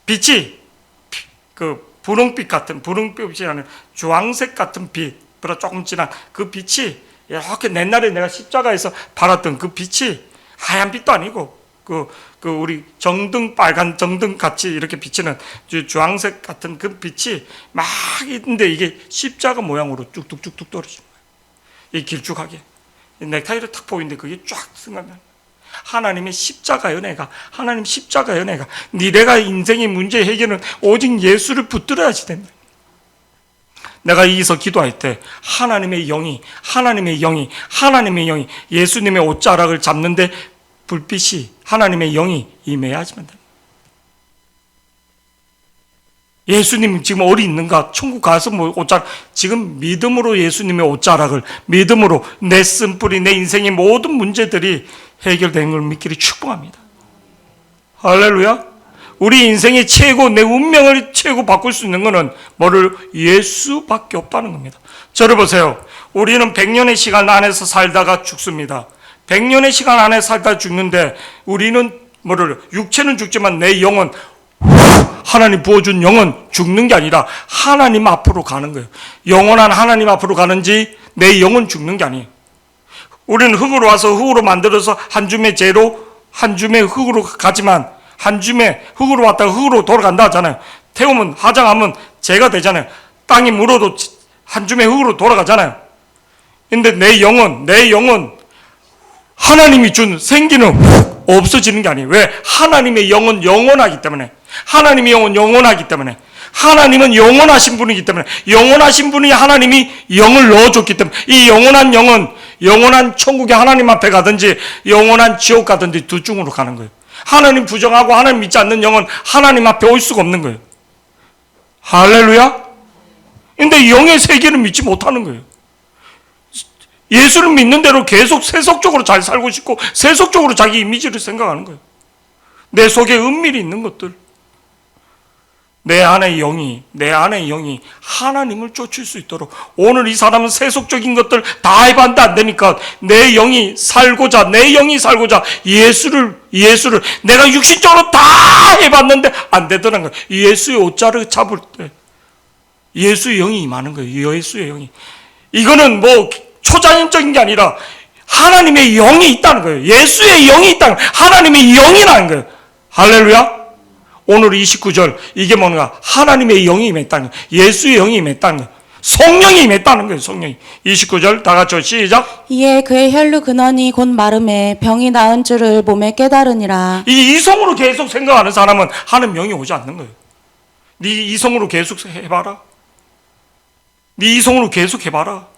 빛이 그 분홍빛 같은, 분홍빛이 아니라 주황색 같은 빛보다 조금 진한 그 빛이 이렇게 옛날에 내가 십자가에서 받았던 그 빛이 하얀 빛도 아니고 그 우리 정등, 빨간 정등 같이 이렇게 비치는 주황색 같은 그 빛이 막 있는데 이게 십자가 모양으로 쭉쭉쭉쭉 떨어지는 거예요. 이 길쭉하게. 넥타이를 탁 보이는데 그게 쫙 생각나는 거예요. 하나님의 십자가 연애가, 하나님 십자가 연애가, 내가 인생의 문제 해결은 오직 예수를 붙들어야지 된다. 내가 여기서 기도할 때 하나님의 영이 예수님의 옷자락을 잡는데 불빛이 하나님의 영이 임해야지만 됩니다. 예수님 지금 어디 있는가? 천국 가서 뭐 옷자락, 지금 믿음으로 예수님의 옷자락을, 믿음으로 내 쓴뿌리, 내 인생의 모든 문제들이 해결되는 걸 믿기를 축복합니다. 할렐루야. 우리 인생의 최고, 내 운명을 최고 바꿀 수 있는 것은 뭐를? 예수밖에 없다는 겁니다. 저를 보세요. 우리는 100년의 시간 안에서 살다가 죽습니다. 100년의 시간 안에 살다 죽는데 우리는 뭐를? 육체는 죽지만 내 영은, 하나님 부어준 영은 죽는 게 아니라 하나님 앞으로 가는 거예요. 영원한 하나님 앞으로 가는지 내 영은 죽는 게 아니에요. 우리는 흙으로 와서 흙으로 만들어서 한 줌의 재로 한 줌의 흙으로 가지만 한 줌의 흙으로 왔다가 흙으로 돌아간다 하잖아요. 태우면 화장하면 재가 되잖아요. 땅이 물어도 한 줌의 흙으로 돌아가잖아요. 근데 내 영은 하나님이 준 생기는 없어지는 게 아니에요. 왜? 하나님의 영은 영원하기 때문에. 하나님의 영은 영원하기 때문에. 하나님은 영원하신 분이기 때문에. 영원하신 분이 하나님이 영을 넣어줬기 때문에. 이 영원한 영은 영원한 천국의 하나님 앞에 가든지 영원한 지옥 가든지 둘 중으로 가는 거예요. 하나님 부정하고 하나님 믿지 않는 영은 하나님 앞에 올 수가 없는 거예요. 할렐루야? 근데 영의 세계를 믿지 못하는 거예요. 예수를 믿는 대로 계속 세속적으로 잘 살고 싶고 세속적으로 자기 이미지를 생각하는 거예요. 내 속에 은밀히 있는 것들. 내 안의 영이 하나님을 쫓을 수 있도록. 오늘 이 사람은 세속적인 것들 다 해봤는데 안 되니까 내 영이 살고자 예수를 내가 육신적으로 다 해봤는데 안 되더라는 거예요. 예수의 옷자를 잡을 때 예수의 영이 임하는 거예요. 예수의 영이. 이거는 뭐 초자연적인 게 아니라 하나님의 영이 있다는 거예요. 예수의 영이 있다는 거예요. 하나님의 영이라는 거예요. 할렐루야. 오늘 29절 이게 뭔가? 하나님의 영이 임했다는 거예요. 예수의 영이 임했다는 거예요. 성령이 임했다는 거예요. 성령이. 29절 다 같이 시작. 이에 그의 혈류 근원이 곧 마름에 병이 나은 줄을 몸에 깨달으니라. 이 이성으로 계속 생각하는 사람은 하나님 영이 오지 않는 거예요. 네 이성으로 계속 해봐라. 네 이성으로 계속 해봐라.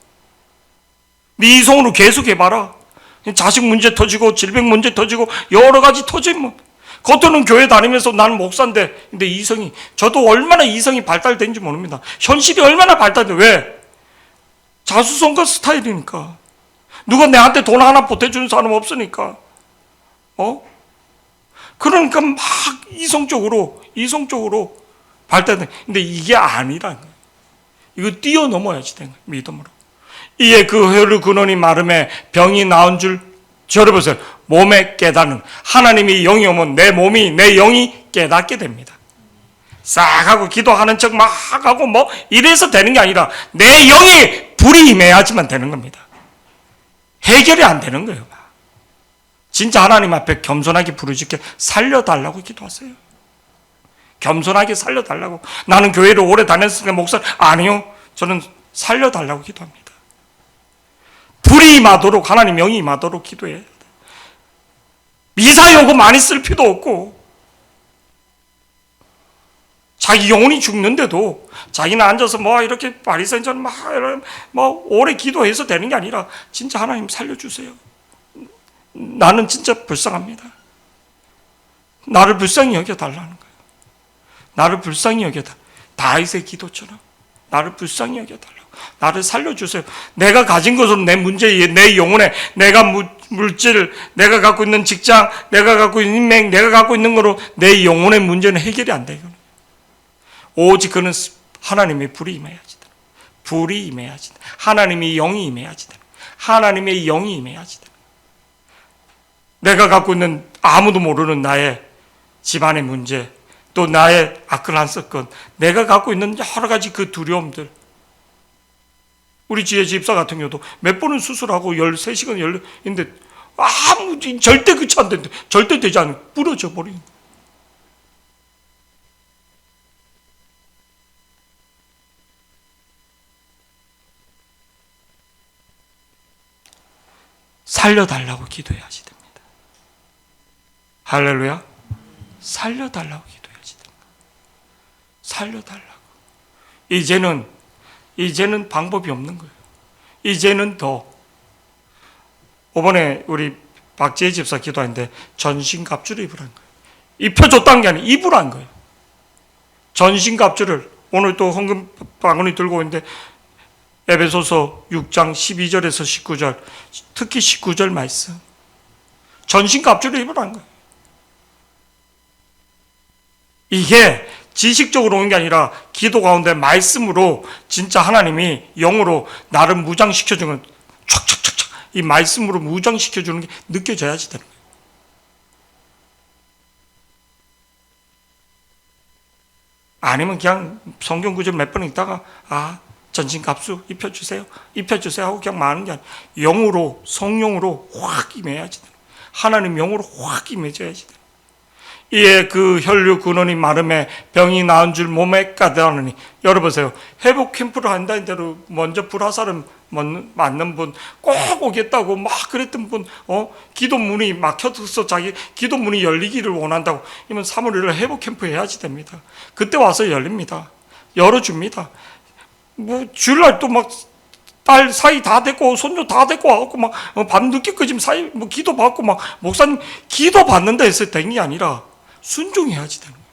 네 이성으로 계속 해봐라. 자식 문제 터지고 질병 문제 터지고 여러 가지 터지면 겉으로는 교회 다니면서 나는 목사인데 근데 이성이 저도 얼마나 이성이 발달된지 모릅니다. 현실이 얼마나 발달돼. 왜? 자수성가 스타일이니까. 누가 내한테 돈 하나 보태주는 사람 없으니까. 그러니까 막 이성적으로 발달돼. 근데 이게 아니라는 거예요. 이거 뛰어넘어야지 되는 거예요. 믿음으로. 이에 그 혈류 근원이 마름에 병이 나은 줄 저려보세요. 몸에 깨닫는. 하나님이 영이 오면 내 몸이 내 영이 깨닫게 됩니다. 싹 하고 기도하는 척 막 하고 뭐 이래서 되는 게 아니라 내 영이 불이 임해야지만 되는 겁니다. 해결이 안 되는 거예요. 진짜 하나님 앞에 겸손하게 부르짖게 살려달라고 기도하세요. 겸손하게 살려달라고. 나는 교회를 오래 다녔으니까 목사 아니요. 저는 살려달라고 기도합니다. 불이 임하도록 하나님 영이 임하도록 기도해야 돼. 미사 요구 많이 쓸 필요도 없고 자기 영혼이 죽는데도 자기는 앉아서 뭐 이렇게 바리새인처럼 뭐 오래 기도해서 되는 게 아니라 진짜 하나님 살려주세요. 나는 진짜 불쌍합니다. 나를 불쌍히 여겨달라는 거예요. 나를 불쌍히 여겨달라. 다윗의 기도처럼 나를 불쌍히 여겨달라고. 나를 살려주세요. 내가 가진 것으로 내 문제, 내 영혼에 내가 물질, 내가 갖고 있는 직장, 내가 갖고 있는 인맥, 내가 갖고 있는 거로 내 영혼의 문제는 해결이 안 돼요. 오직 그는 하나님의 불이 임해야지. 불이 임해야지. 하나님의 영이 임해야지. 하나님의 영이 임해야지. 내가 갖고 있는 아무도 모르는 나의 집안의 문제, 또 나의 아클한 습관, 내가 갖고 있는 여러 가지 그 두려움들. 우리 지혜 집사 같은 경우도 몇 번은 수술하고 13시간 근데 아무 절대 그치 안 된대. 절대 되지 않아요. 부러져 버리는 거예요. 살려달라고 기도해야지 됩니다. 할렐루야. 살려달라고 기도해야지 됩니다. 살려달라고. 이제는 방법이 없는 거예요. 이제는 더. 이번에 우리 박지혜 집사 기도하는데 전신갑주를 입으라는 거예요. 입혀줬다는 게 아니라 입으라는 거예요. 전신갑주를 오늘 또 헌금 바구니 들고 오는데 에베소서 6장 12절에서 19절, 특히 19절 말씀. 전신갑주를 입으라는 거예요. 이게 지식적으로 오는 게 아니라 기도 가운데 말씀으로 진짜 하나님이 영으로 나를 무장시켜주는 촥촥촥촥 이 말씀으로 무장시켜주는 게 느껴져야지 되는 거예요. 아니면 그냥 성경 구절 몇 번 읽다가 전신갑수 입혀주세요 하고 그냥 마는 게 아니라 영으로 성령으로 확 임해야지 되는 거예요. 하나님 영으로 확 임해져야지 되는 거예요. 이에 그 혈류 근원이 마름에 병이 나은 줄 몸에 까다하느니 열어보세요. 회복 캠프를 한다는 대로 먼저 불화살을 맞는 분, 꼭 오겠다고 막 그랬던 분, 기도 문이 막혀서 자기 기도 문이 열리기를 원한다고 이면 3월 1일 회복 캠프 해야지 됩니다. 그때 와서 열립니다. 열어줍니다. 뭐 주일날 또 막 딸 사이 다 됐고 손주 다 됐고 와갖고 막 밤늦게까지 사이 뭐 기도 받고 막 목사님 기도 받는다 해서 된 게 아니라 순종해야지 되는 거예요.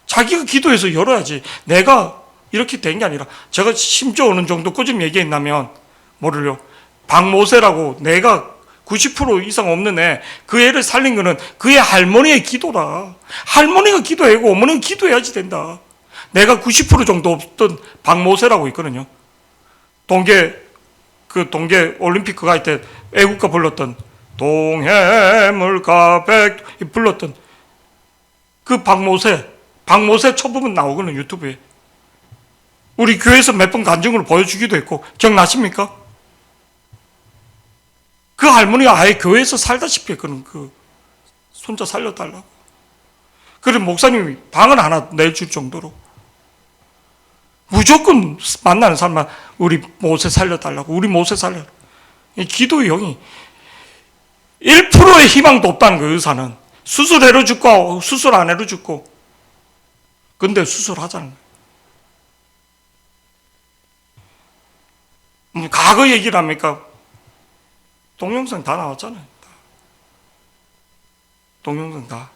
자기가 기도해서 열어야지. 내가 이렇게 된 게 아니라 제가 심지어 어느 정도까지 얘기했냐면 뭐를요? 박모세라고 내가 90% 이상 없는 애, 그 애를 살린 거는 그의 할머니의 기도라. 할머니가 기도하고 어머니가 기도해야지 된다. 내가 90% 정도 없던 박모세라고 있거든요. 동계 올림픽 그거 할 때 애국가 불렀던 동해물가 백 불렀던 그 박모세 첫 부분 나오거든요, 유튜브에. 우리 교회에서 몇 번 간증으로 보여주기도 했고, 기억나십니까? 그 할머니가 아예 교회에서 살다시피 했거든, 그 손자 살려달라고. 그래, 목사님이 방을 하나 내줄 정도로. 무조건 만나는 사람만 우리 모세 살려달라고, 우리 모세 살려달라고. 이 기도의 영이 1%의 희망도 없다는 거예요, 의사는. 수술해로 죽고, 수술 안 해로 죽고. 근데 수술하자는 거예요. 과거 얘기를 합니까? 동영상 다 나왔잖아요. 동영상 다.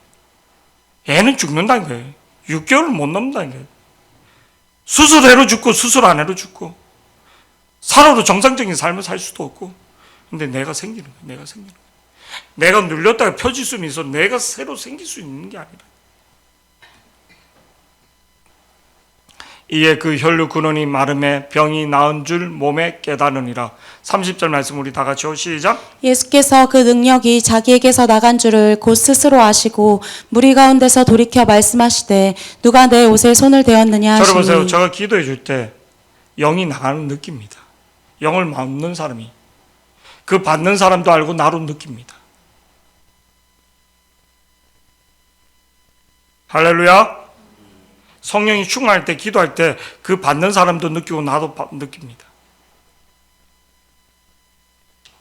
애는 죽는다는 거예요. 6개월을 못 넘는다는 거예요. 수술해로 죽고 수술 안 해로 죽고 살아도 정상적인 삶을 살 수도 없고. 근데 내가 생기는 거예요. 내가 생기는 거예요. 내가 눌렸다가 펴질 수는 있어. 내가 새로 생길 수 있는 게 아니라. 이에 그 혈류 근원이 마름에 병이 나은 줄 몸에 깨달으니라. 30절 말씀 우리 다 같이요. 시작. 예수께서 그 능력이 자기에게서 나간 줄을 곧 스스로 아시고 무리 가운데서 돌이켜 말씀하시되 누가 내 옷에 손을 대었느냐 하시니. 저를 보세요. 제가 기도해 줄 때 영이 나가는 느낍니다. 영을 받는 사람이 그 받는 사람도 알고 나로 느낍니다. 할렐루야. 성령이 충만할 때 기도할 때 그 받는 사람도 느끼고 나도 느낍니다.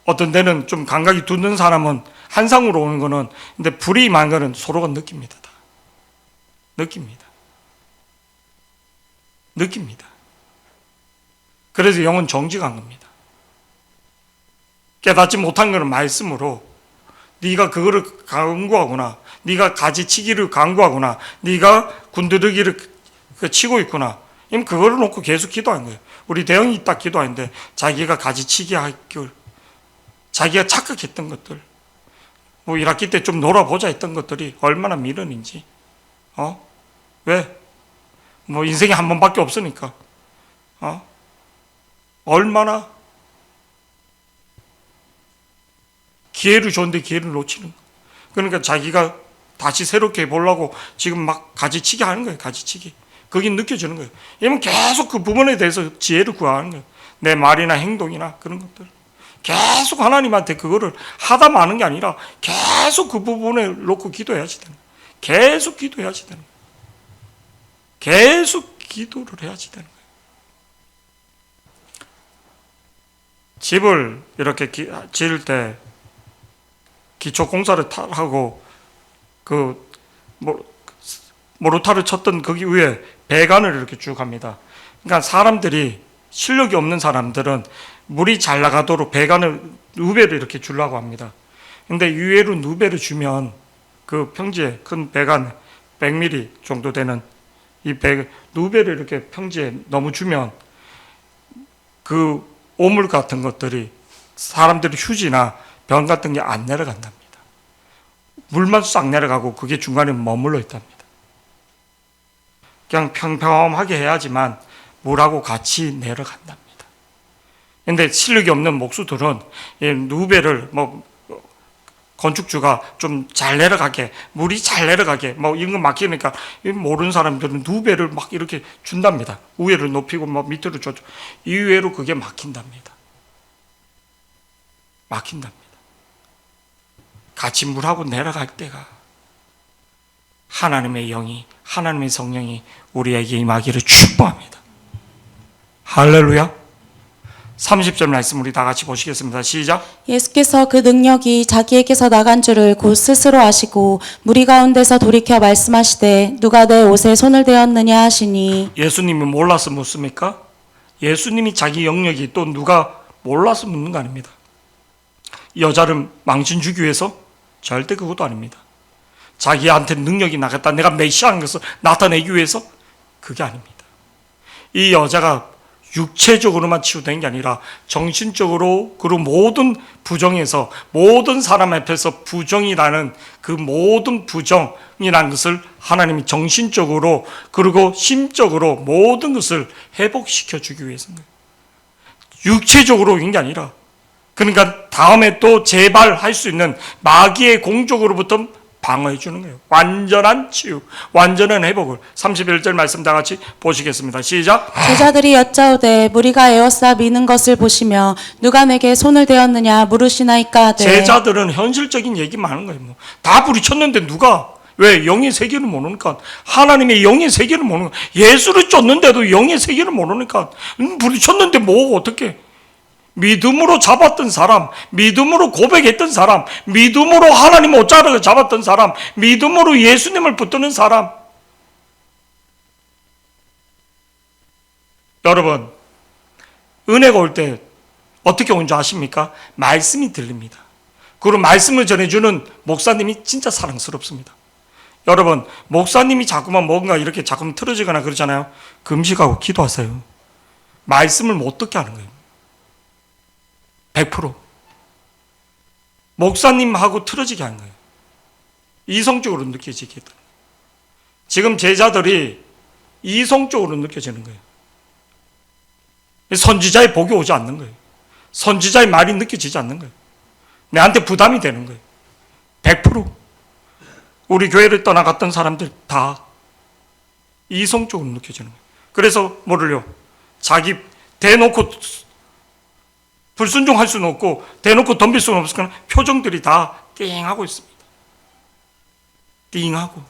어떤 데는 좀 감각이 둔는 사람은 한상으로 오는 거는, 근데 불이 임한 거는 서로가 느낍니다. 다. 느낍니다. 느낍니다. 그래서 영은 정직한 겁니다. 깨닫지 못한 거는 말씀으로 네가 그거를 강구하구나, 네가 가지치기를 강구하구나, 네가 군더더기를 치고 있구나, 그거를 놓고 계속 기도한 거예요. 우리 대영이 딱 기도하는데 자기가 가지치기 할 걸, 자기가 착각했던 것들, 뭐 1학기 때 좀 놀아보자 했던 것들이 얼마나 미련인지. 왜? 뭐 인생이 한 번밖에 없으니까. 얼마나 기회를 줬는데 기회를 놓치는 거예요. 그러니까 자기가 다시 새롭게 해보려고 지금 막 가지치기 하는 거예요. 가지치기. 그게 느껴지는 거예요. 왜냐면 계속 그 부분에 대해서 지혜를 구하는 거예요. 내 말이나 행동이나 그런 것들. 계속 하나님한테 그거를 하다 마는 게 아니라 계속 그 부분에 놓고 기도해야지 되는 거예요. 계속 기도해야지 되는 거예요. 계속 기도를 해야지 되는 거예요. 집을 이렇게 지을 때 기초 공사를 하고 그 모르타를 쳤던 거기 위에 배관을 이렇게 쭉 합니다. 그러니까 사람들이 실력이 없는 사람들은 물이 잘 나가도록 배관을 누배를 이렇게 주려고 합니다. 근데 의외로 누배를 주면 그 평지에 큰 배관 100mm 정도 되는 이 누배를 이렇게 평지에 너무 주면 그 오물 같은 것들이 사람들이 휴지나 병 같은 게 안 내려간답니다. 물만 싹 내려가고 그게 중간에 머물러 있답니다. 그냥 평평하게 해야지만 물하고 같이 내려간답니다. 근데 실력이 없는 목수들은 이 누베를 뭐 건축주가 좀 잘 내려가게, 물이 잘 내려가게 뭐 이런 거 막히니까 모르는 사람들은 누베를 막 이렇게 준답니다. 위에를 높이고 뭐 밑으로 줘줘. 이외로 그게 막힌답니다. 막힌답니다. 같이 물하고 내려갈 때가 하나님의 영이, 하나님의 성령이 우리에게 임하기를 축복합니다. 할렐루야. 30절 말씀 우리 다 같이 보시겠습니다. 시작. 예수께서 그 능력이 자기에게서 나간 줄을 곧 스스로 아시고 무리 가운데서 돌이켜 말씀하시되 누가 내 옷에 손을 대었느냐 하시니. 예수님이 몰라서 묻습니까? 예수님이 자기 영역이 또 누가 몰라서 묻는 거 아닙니다. 여자를 망신 주기 위해서? 절대 그것도 아닙니다. 자기한테 능력이 나갔다, 내가 메시아인 것을 나타내기 위해서? 그게 아닙니다. 이 여자가 육체적으로만 치유된 게 아니라 정신적으로, 그리고 모든 부정에서, 모든 사람 앞에서 부정이라는 그 모든 부정이라는 것을 하나님이 정신적으로 그리고 심적으로 모든 것을 회복시켜 주기 위해서입니다. 육체적으로 인 게 아니라, 그러니까 다음에 또 재발할 수 있는 마귀의 공격으로부터 방어해 주는 거예요. 완전한 치유, 완전한 회복을. 31절 말씀 다 같이 보시겠습니다. 시작. 제자들이 여짜오되 무리가 에워싸 미는 것을 보시며 누가 내게 손을 대었느냐 물으시나이까 하되. 제자들은 현실적인 얘기만 하는 거예요. 뭐. 다 부딪혔는데 누가? 왜? 영의 세계를 모르니까. 하나님의 영의 세계를 모르는 거야. 예수를 쫓는데도 영의 세계를 모르니까. 부딪혔는데 뭐 어떻게? 믿음으로 잡았던 사람, 믿음으로 고백했던 사람, 믿음으로 하나님 옷자락을 잡았던 사람, 믿음으로 예수님을 붙드는 사람. 여러분, 은혜가 올 때 어떻게 온 줄 아십니까? 말씀이 들립니다. 그리고 말씀을 전해주는 목사님이 진짜 사랑스럽습니다. 여러분, 목사님이 자꾸만 뭔가 이렇게 자꾸만 틀어지거나 그러잖아요. 금식하고 기도하세요. 말씀을 못 듣게 하는 거예요. 100% 목사님하고 틀어지게 하는 거예요. 이성적으로 느껴지게 했다. 지금 제자들이 이성적으로 느껴지는 거예요. 선지자의 복이 오지 않는 거예요. 선지자의 말이 느껴지지 않는 거예요. 내한테 부담이 되는 거예요. 100% 우리 교회를 떠나갔던 사람들 다 이성적으로 느껴지는 거예요. 그래서 뭐를요? 자기 대놓고 불순종할 수는 없고 대놓고 덤빌 수는 없으니까 표정들이 다 띵하고 있습니다. 띵하고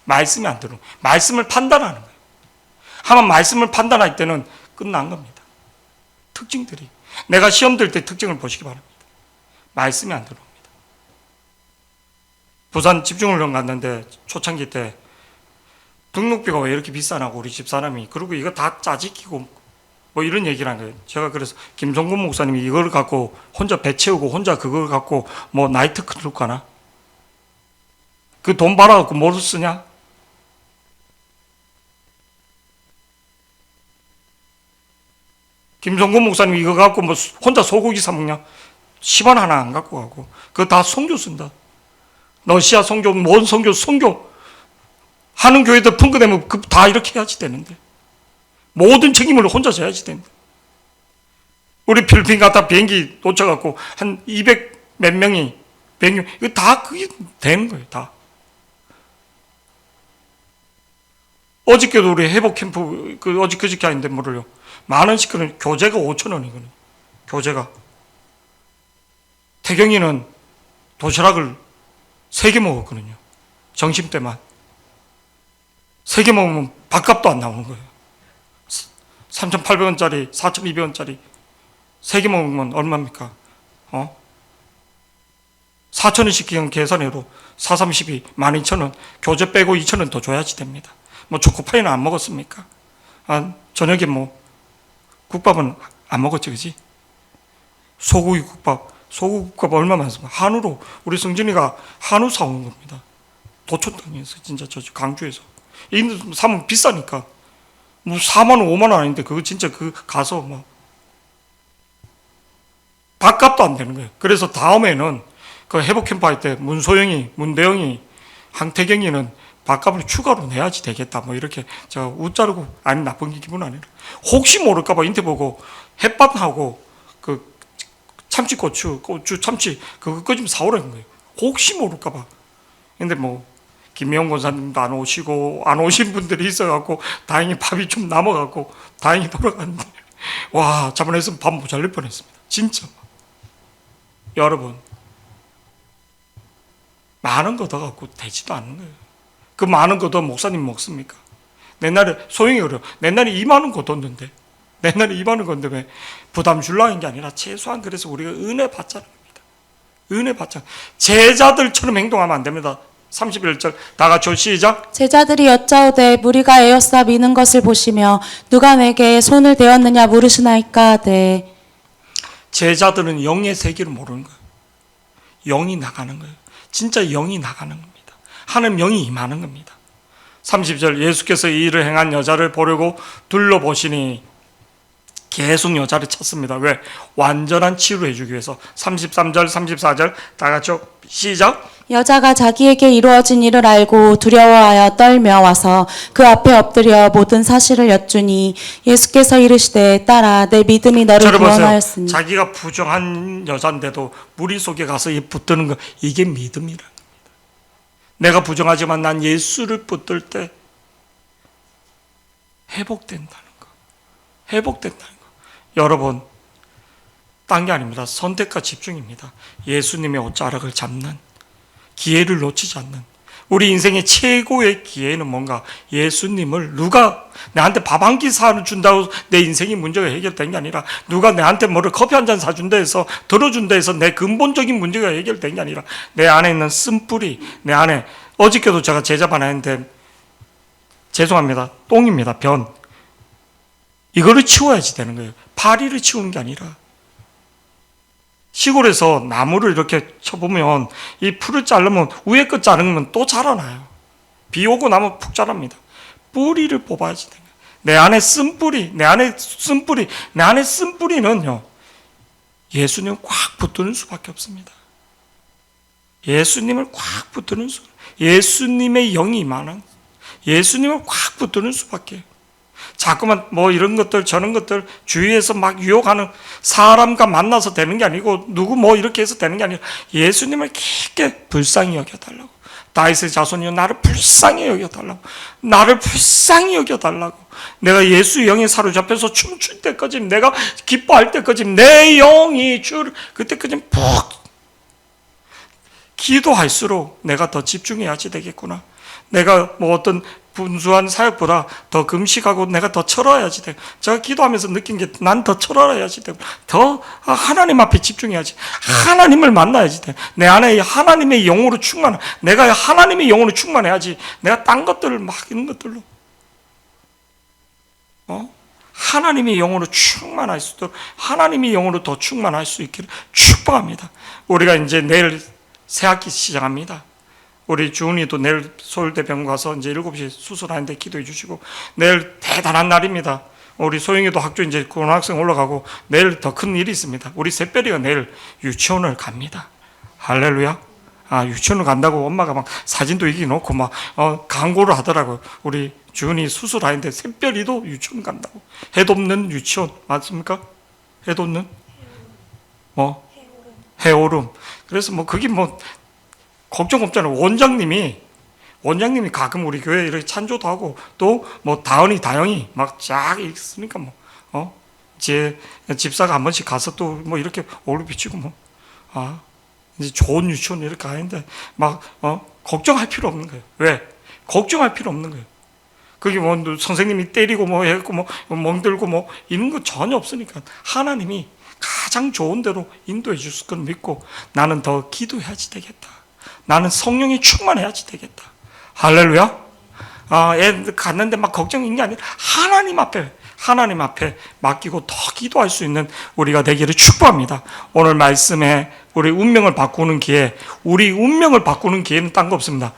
말씀이 안 들어오고 말씀을 판단하는 거예요. 한번 말씀을 판단할 때는 끝난 겁니다. 특징들이. 내가 시험 들 때 특징을 보시기 바랍니다. 말씀이 안 들어옵니다. 부산 집중훈련 갔는데 초창기 때 등록비가 왜 이렇게 비싸냐고 우리 집사람이. 그리고 이거 다 짜집기고 뭐 이런 얘기를 한 거예요. 제가 그래서 김성근 목사님이 이걸 갖고 혼자 배 채우고 혼자 그걸 갖고 뭐 나이트 클럽 가나? 그 돈 벌어갖고 뭘 쓰냐? 김성근 목사님이 이거 갖고 뭐 혼자 소고기 사 먹냐? 10원 하나 안 갖고 가고 그거 다 선교 쓴다. 러시아 선교, 뭔 선교, 선교 하는 교회들 풍부되면 그 다 이렇게 해야지 되는데 모든 책임을 혼자 져야지 된다. 우리 필리핀 갔다 비행기 놓쳐갖고 한 200 몇 명이 100명 이거 다 그게 되는 거예요. 다. 어저께도 우리 회복 캠프 그저께 아닌데 뭐를요? 10,000원씩 그런 교재가 5,000원이거든요. 교재가. 태경이는 도시락을 3개 먹었거든요. 점심 때만. 3개 먹으면 밥값도 안 나오는 거예요. 3,800원짜리, 4,200원짜리 3개 먹으면 얼마입니까? 4,000원씩 그냥 계산해도 4, 32, 12,000원 교재 빼고 2,000원 더 줘야지 됩니다. 뭐 초코파이는 안 먹었습니까? 저녁에 뭐 국밥은 안 먹었지, 그지? 소고기 국밥 얼마 많습니까? 한우로 우리 성진이가 한우 사온 겁니다. 도촌동에서 진짜 저 강주에서 이 사면 비싸니까 뭐 4만 원, 5만 원 아닌데 그거 진짜 그 가서 뭐 밥값도 안 되는 거예요. 그래서 다음에는 그 회복 캠프 할 때 문소영이, 문대영이, 황태경이는 밥값을 추가로 내야지 되겠다. 뭐 이렇게 제가 웃자르고 아니 나쁜 기분 아니라 혹시 모를까봐 인터뷰 보고 햇반하고 그 참치고추, 고추, 참치 그거 좀 사오라는 거예요. 혹시 모를까봐. 근데 뭐 김명훈 권사님도 안 오시고 안 오신 분들이 있어갖고 다행히 밥이 좀 남아갖고 다행히 돌아갔는데 와 자본에서 밥 못 잘릴 뻔했습니다. 진짜. 여러분 많은 거 더 갖고 되지도 않는 거예요. 그 많은 거 더 목사님 먹습니까? 옛날에 소용이 그래요. 옛날에 2만 원 거뒀는데 옛날에 2만 원 건데 왜 부담 줄라는 게 아니라 최소한 그래서 우리가 은혜 받자는 겁니다. 은혜 받자. 제자들처럼 행동하면 안 됩니다. 31절 다 같이 시작. 제자들이 여짜오되 무리가 에워싸 미는 것을 보시며 누가 내게 손을 대었느냐 물으시나이까 하되. 제자들은 영의 세계를 모르는 거예요. 영이 나가는 거예요. 진짜 영이 나가는 겁니다. 하나님 영이 임하는 겁니다. 30절 예수께서 이 일을 행한 여자를 보려고 둘러보시니 계속 여자를 찾습니다. 왜? 완전한 치유를 해주기 위해서. 33절 34절 다 같이 시작. 여자가 자기에게 이루어진 일을 알고 두려워하여 떨며 와서 그 앞에 엎드려 모든 사실을 여쭈니 예수께서 이르시되 딸아 내 믿음이 너를 저를 보세요. 구원하였으니. 자기가 부정한 여자인데도 무리 속에 가서 붙드는 거 이게 믿음이라는 겁니다. 내가 부정하지만 난 예수를 붙들 때 회복된다는 거. 회복된다는 거. 여러분 딴 게 아닙니다. 선택과 집중입니다. 예수님의 옷자락을 잡는 기회를 놓치지 않는 우리 인생의 최고의 기회는 뭔가 예수님을 누가 내한테 밥 한 끼 사준다고 내 인생의 문제가 해결된 게 아니라 누가 내한테 뭐를 커피 한 잔 사준다 해서 들어준다 해서 내 근본적인 문제가 해결된 게 아니라 내 안에 있는 쓴뿌리 내 안에 어저께도 제가 제자반 했는데 죄송합니다. 똥입니다. 변 이거를 치워야지 되는 거예요. 파리를 치우는 게 아니라 시골에서 나무를 이렇게 쳐보면 이 풀을 자르면 위에 거 자르면 또 자라나요. 비 오고 나면 푹 자랍니다. 뿌리를 뽑아야지 돼요. 내 안에 쓴뿌리, 내 안에 쓴뿌리는요 예수님 꽉 붙드는 수밖에 없습니다. 예수님을 꽉 붙드는 수, 예수님의 영이 임하는 예수님을 꽉 붙드는 수밖에. 자꾸만 뭐 이런 것들 저런 것들 주위에서 막 유혹하는 사람과 만나서 되는 게 아니고 누구 뭐 이렇게 해서 되는 게 아니라 예수님을 깊게 불쌍히 여겨달라고. 다윗의 자손이여 나를 불쌍히 여겨달라고. 나를 불쌍히 여겨달라고. 내가 예수 영에 사로잡혀서 춤출 때까지 내가 기뻐할 때까지 내 영이 주를 그때까지 푹 기도할수록 내가 더 집중해야지 되겠구나. 내가 뭐 어떤 분수한 사역보다 더 금식하고 내가 더 철어야지 되고 제가 기도하면서 느낀 게 난 더 철어야지 되고 더 하나님 앞에 집중해야지 하나님을 만나야지 돼. 내 안에 하나님의 영으로 충만 내가 하나님의 영으로 충만해야지 내가 딴 것들을 막 이런 것들로 하나님의 영으로 충만할 수 있도록 하나님의 영으로 더 충만할 수 있기를 축복합니다. 우리가 이제 내일 새학기 시작합니다. 우리 주은이도 내일 서울대병원 가서 이제 7시 수술하는데 기도해 주시고 내일 대단한 날입니다. 우리 소영이도 학교 이제 고등학생 올라가고 내일 더 큰 일이 있습니다. 우리 셋별이가 내일 유치원을 갑니다. 할렐루야. 유치원을 간다고 엄마가 막 사진도 이기 놓고 막 광고를 하더라고요. 우리 주은이 수술하는데 셋별이도 유치원 간다고. 해돋는 유치원 맞습니까? 해돋는 해오름. 그래서 뭐 그게 뭐 걱정 없잖아요. 원장님이 가끔 우리 교회 이렇게 찬조도 하고 또 뭐 다영이 막 쫙 있으니까 제 집사가 한 번씩 가서 또 뭐 이렇게 얼굴 비치고 이제 좋은 유치원 이렇게 가는데 막 걱정할 필요 없는 거예요. 왜? 걱정할 필요 없는 거예요. 그게 뭐 선생님이 때리고 뭐 했고 뭐 멍들고 뭐 이런 거 전혀 없으니까 하나님이 가장 좋은 대로 인도해 주실 걸 믿고 나는 더 기도해야지 되겠다. 나는 성령이 충만해야지 되겠다. 할렐루야. 애 갔는데 막 걱정인 게 아니라 하나님 앞에 맡기고 더 기도할 수 있는 우리가 되기를 축복합니다. 오늘 말씀에 우리 운명을 바꾸는 기회는 딴 거 없습니다.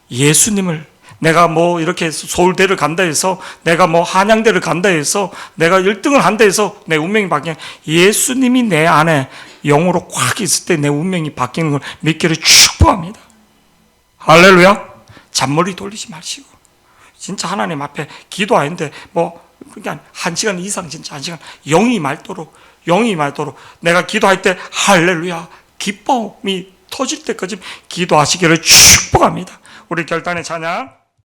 예수님을 내가 뭐 이렇게 서울대를 간다 해서 내가 뭐 한양대를 간다 해서 내가 1등을 한다 해서 내 운명이 바뀌는 예수님이 내 안에 영으로 꽉 있을 때 내 운명이 바뀌는 걸 믿기를 축복합니다. 할렐루야. 잔머리 돌리지 마시고 진짜 하나님 앞에 기도하는데 뭐 그냥 1시간 이상 진짜 1시간 영이 맑도록 내가 기도할 때 할렐루야 기쁨이 터질 때까지 기도하시기를 축복합니다. 우리 결단의 찬양